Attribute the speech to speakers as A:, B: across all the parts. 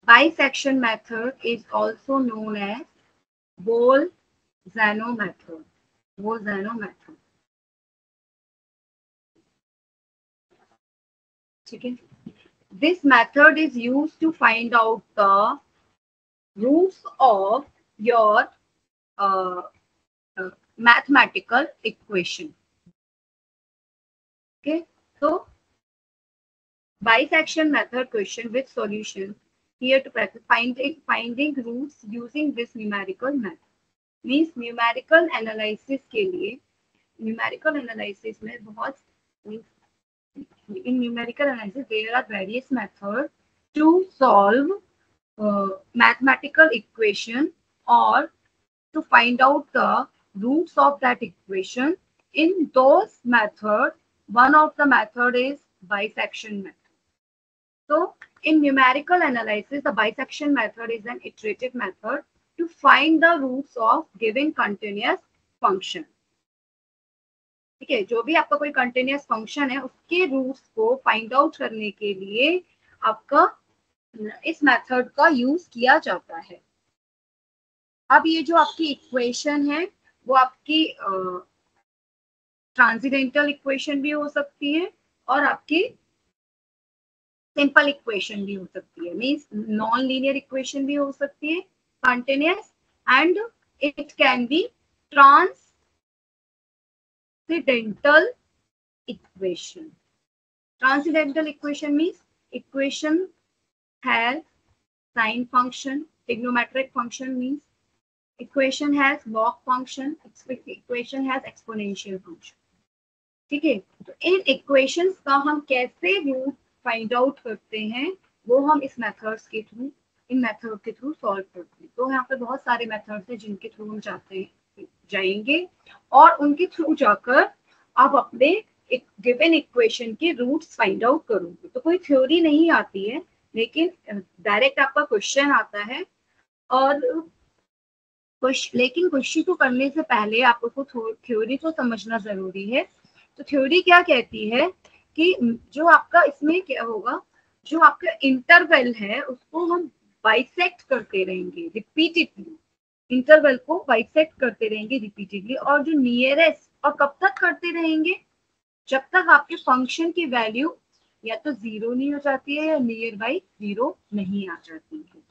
A: Bisection method is also known as Bolzano method. Bolzano method. ठीक है. This method is used to find out the roots of your mathematical equation. Okay, so bisection method question with solution here to practice finding roots using this numerical method. Means numerical analysis के लिए numerical analysis में बहुत in numerical analysis there are various methods to solve mathematical equation or to find out the roots of that equation. In those methods, one of the method is bisection method. So in numerical analysis, the bisection method is an iterative method to find the roots of given continuous function. ठीक है, जो भी आपका कोई continuous function है उसके roots को find out करने के लिए आपका इस मेथड का यूज किया जाता है. अब ये जो आपकी इक्वेशन है वो आपकी ट्रांसेंडेंटल इक्वेशन भी हो सकती है और आपकी सिंपल इक्वेशन भी हो सकती है. मींस नॉन लीनियर इक्वेशन भी हो सकती है, continuous, and it can be transcendental equation. Transcendental equation means equation has sine function. Trigonometric function means equation has log function. Equation has exponential function. ठीक है, तो इन इक्वेशंस का हम कैसे रूट फाइंड आउट करते हैं वो हम इस मेथड्स के थ्रू इन मेथड के थ्रू सॉल्व करते हैं. तो यहाँ पे बहुत सारे मेथड्स हैं जिनके थ्रू हम जाएंगे और उनके थ्रू जाकर आप अपने एक गिवन इक्वेशन के रूट्स फाइंड आउट करोगे. तो कोई थ्योरी नहीं आती है, लेकिन डायरेक्ट आपका क्वेश्चन आता है. और लेकिन क्वेश्चन को करने से पहले आपको थ्योरी को समझना जरूरी है. तो थ्योरी क्या कहती है कि जो आपका इसमें क्या होगा, जो आपका इंटरवल है उसको हम बाइसेक्ट करते रहेंगे रिपीटेडली. इंटरवल को बाइसेक्ट करते रहेंगे रिपीटेडली. और जो नियरेस्ट, और कब तक करते रहेंगे, जब तक आपके फंक्शन की वैल्यू या तो जीरो नहीं हो जाती है या नियर बाई जीरो नहीं आ जाती है.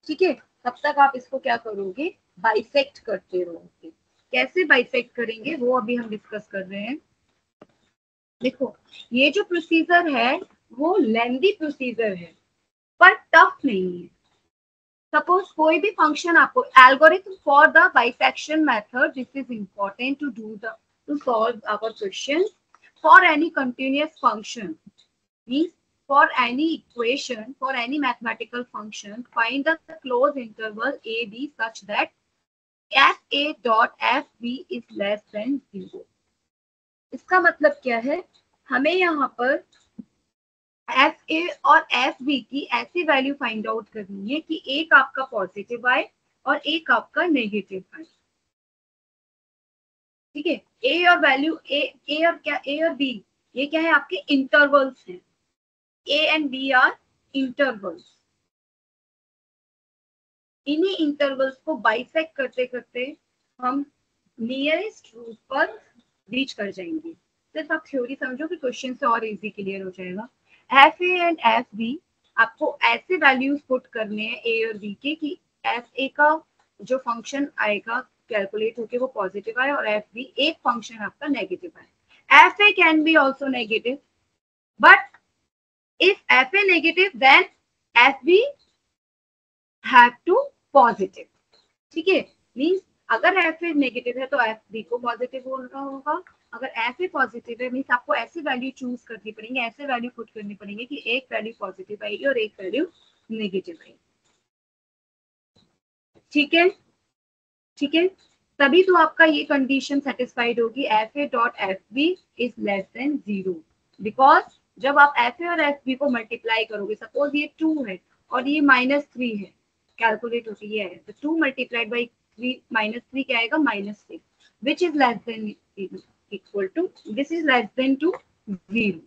A: ठीक है, तब तक आप इसको क्या करोगे, बाइसेक्ट करते रहोगे. कैसे बाइसेक्ट करेंगे वो अभी हम डिस्कस कर रहे हैं. देखो, ये जो प्रोसीजर है वो लेंदी प्रोसीजर है पर टफ नहीं है. सपोज कोई भी फंक्शन आपको algorithm for the bisection method, this is important to do the to solve our question. For any continuous function, means for any equation, for any mathematical function, find the closed interval AB such that FA dot FB is less than 0. इसका मतलब क्या है, हमें यहाँ पर FA और FB की ऐसी वैल्यू फाइंड आउट करनी है कि एक आपका पॉजिटिव आए और एक आपका नेगेटिव आए. ठीक है, ए और वैल्यू ए और क्या, ए और बी ये क्या है, आपके इंटरवल्स हैं. A and B are intervals. इन्हीं इंटरवल्स को बाइसेक्ट करते करते हम नियरेस्ट रूट पर रीच कर जाएंगे. सिर्फ आप थ्योरी समझो कि क्वेश्चन से और इजी क्लियर हो जाएगा. F A and F B आपको ऐसे वैल्यूज पुट करने हैं ए और बी के कि एफ ए का जो फंक्शन आएगा कैलकुलेट होके वो पॉजिटिव आए और एफ बी एक फंक्शन आपका नेगेटिव आए. F A can be also negative, but if F A negative then F B have to positive. ठीक है, मीन्स अगर एफ ए नेगेटिव है तो एफ बी को पॉजिटिव होना होगा. अगर एफ ए पॉजिटिव है मीन्स आपको ऐसी वैल्यू चूज करनी पड़ेंगे, ऐसे वैल्यू पुट करनी पड़ेंगे कि एक वैल्यू पॉजिटिव आएगी और एक वैल्यू नेगेटिव आएगी. ठीक है, ठीक है, तभी तो आपका ये कंडीशन सेटिस्फाइड होगी F A dot F B is less than 0. Because जब आप एफ ए और एफ बी को मल्टीप्लाई करोगे, सपोज ये 2 है और ये -3 है, कैलकुलेट होती है, तो 2 मल्टीप्लाइड बाई 3 -3 क्या आएगा, -6, which is less than equal to, this is less than to 0.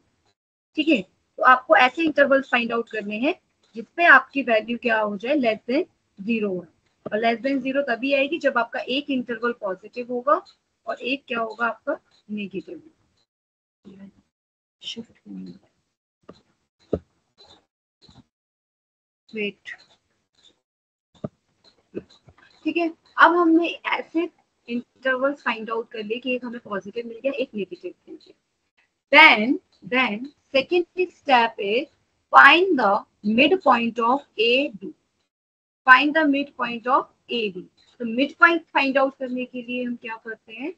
A: ठीक है, तो आपको ऐसे इंटरवल फाइंड आउट करने हैं जिसपे आपकी वैल्यू क्या हो जाए, लेस देन 0 है। और लेस देन 0 तभी आएगी जब आपका एक इंटरवल पॉजिटिव होगा और एक क्या होगा आपका नेगेटिव। वेट, ठीक है। अब हमने ऐसे इंटरवल्स फाइंड आउट कर लिए कि एक हमें पॉजिटिव मिल गया, एक नेगेटिव मिल गया। then second step is find the midpoint of AB. Find the midpoint of AB. तो midpoint फाइंड आउट करने के लिए हम क्या करते हैं,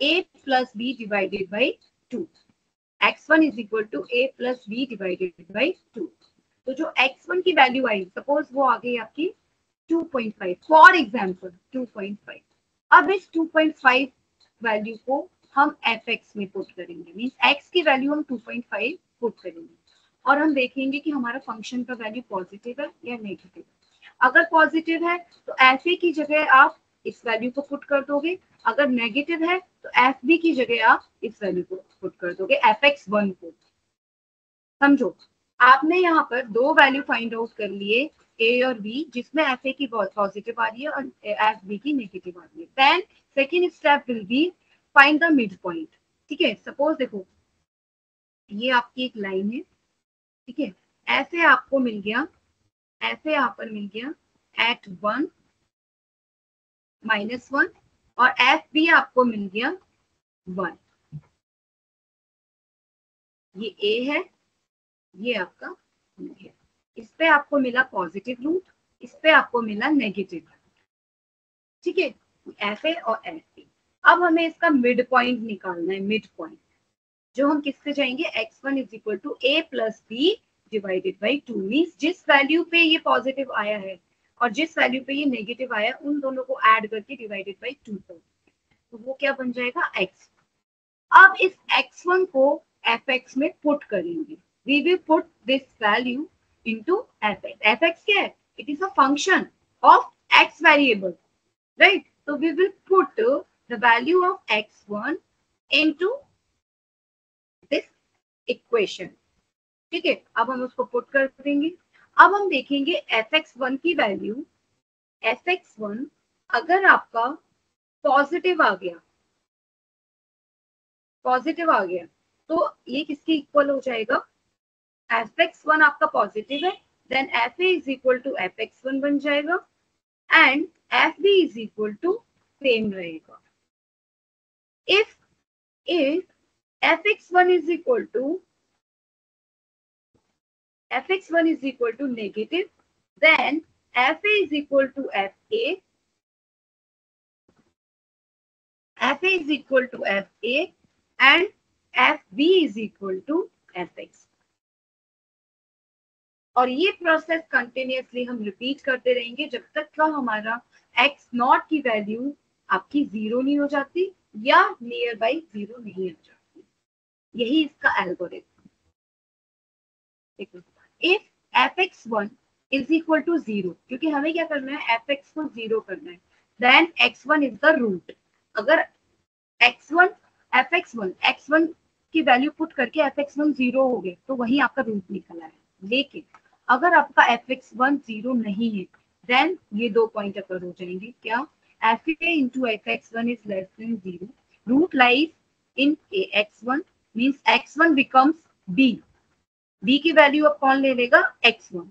A: a plus b divided by 2. x1 is equal to a plus b divided by 2. तो जो x1 की वैल्यू आई, सपोज वो आ गई आपकी 2.5, फॉर एग्जाम्पल 2.5। अब इस 2.5 वैल्यू को हम fx में पुट करेंगे, मींस x की वैल्यू हम 2.5 पुट करेंगे और हम देखेंगे कि हमारा फंक्शन का वैल्यू पॉजिटिव है या नेगेटिव है। अगर पॉजिटिव है तो fa की जगह आप इस वैल्यू को पुट कर दोगे, अगर नेगेटिव है तो fb की जगह आप इस वैल्यू को पुट कर दोगे, fx1 को। समझो, आपने यहाँ पर दो वैल्यू फाइंड आउट कर लिए a और b, जिसमें fa की पॉजिटिव आ रही है और fb की नेगेटिव आ रही है। Then second step will be find the mid point. ठीक है, सपोज देखो ये आपकी एक लाइन है, ठीक है, ऐसे आपको मिल गया, ऐसे यहाँ पर मिल गया at 1 -1 और fb आपको मिल गया 1। ये a है, ये आपका b है। इस पे आपको मिला पॉजिटिव रूट, इस पे आपको मिला नेगेटिव। ठीक है, fa और fb। अब हमें इसका मिड पॉइंट निकालना है, मिड पॉइंट, जो हम किससे जाएंगे, x1 is equal to a plus B divided by 2। Means जिस वैल्यू पे ये पॉजिटिव आया है और जिस वैल्यू पे ये नेगेटिव आया, उन दोनों को ऐड करके डिवाइडेड बाई 2 कर, तो वो क्या बन जाएगा, x। अब इस x1 को fx में पुट करेंगे। We will put this value into fx. fx क्या है? It is a function of x variable, right? So we will put the value of x1 into this equation. ठीक है, अब हम उसको पुट कर देंगे। अब हम देखेंगे fx1 की वैल्यू, fx1 अगर आपका पॉजिटिव आ गया, पॉजिटिव आ गया तो ये किसके इक्वल हो जाएगा, fx1 आपका पॉजिटिव है, then fa is equal to fx1 बन जाएगा and fb is equal to same रहेगा। if fx1 is equal to negative, then fa is equal to fa is equal to fa and fb is equal to fx। और ये process continuously हम repeat करते रहेंगे जब तक का हमारा एक्स नॉट की वैल्यू आपकी 0 नहीं हो जाती या नियर बाई 0 नहीं हो जाती। यही इसका algorithm. If fx1 is equal to 0, क्योंकि हमें क्या करना है, fx को 0 करना है, then x1 is the root. अगर x1 की वैल्यू पुट करके fx1 0 हो गए तो वही आपका रूट निकला है। लेकिन अगर आपका fx1 0 नहीं है, देन ये दो पॉइंट अकर हो जाएंगे, क्या, fa into fx1 is less than 0, root lies in x1, means x1 becomes b। b की वैल्यू अब कौन ले लेगा, x1,